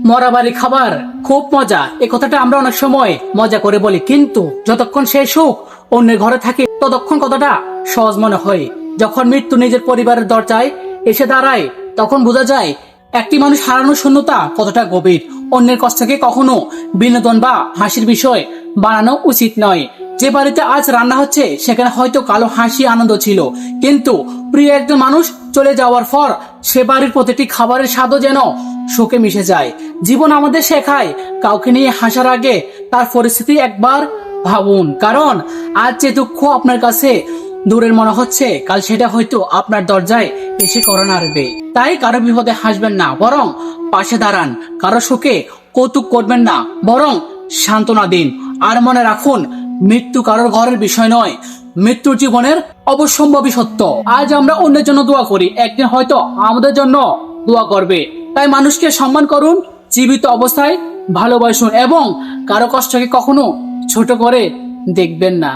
মরা বাড়ি খাবার খুব মজা, এ কথাটা আমরা অনেক সময় মজা করে বলি, কিন্তু যতক্ষণ সেই সুখ অন্যের ঘরে থাকে ততক্ষণ কতটা সহজ মনে হয়। যখন মৃত্যু নিজের পরিবারের দরজায় এসে দাঁড়ায় তখন বোঝা যায় একটি মানুষ হারানোর শূন্যতা কতটা গভীর। অন্যের কষ্টকে কখনো বিনোদন বা হাসির বিষয় বানানো উচিত নয়। যে বাড়িতে আজ রান্না হচ্ছে সেখানে হয়তো কালো হাসি আনন্দ ছিল, কিন্তু প্রিয় একজন মানুষ চলে যাওয়ার পর সে বাড়ির প্রতিটি খাবারের স্বাদও যেন শোকে মিশে যায়। জীবন আমাদের শেখায় কাউকে নিয়ে হাসার আগে তার পরিস্থিতি একবার ভাবুন, কারণ আজ যে দুঃখ আপনার কাছে দূরের মনে হচ্ছে কাল সেটা হয়তো আপনার দরজায় এসে করে নাড়বে। তাই কারো বিপদে হাসবেন না, বরং পাশে দাঁড়ান। কারো সুখে কৌতুক করবেন না, বরং সান্ত্বনা দিন। আর মনে রাখুন, মৃত্যু কারোর ঘরের বিষয় নয়, মৃত্যুর জীবনের অবশ্যম্ভাবী সত্য। আজ আমরা অন্যের জন্য দোয়া করি, একদিন হয়তো আমাদের জন্য দোয়া করবে। তাই মানুষকে সম্মান করুন, জীবিত অবস্থায় ভালোবাসুন এবং কারো কষ্টকে কখনো ছোট করে দেখবেন না।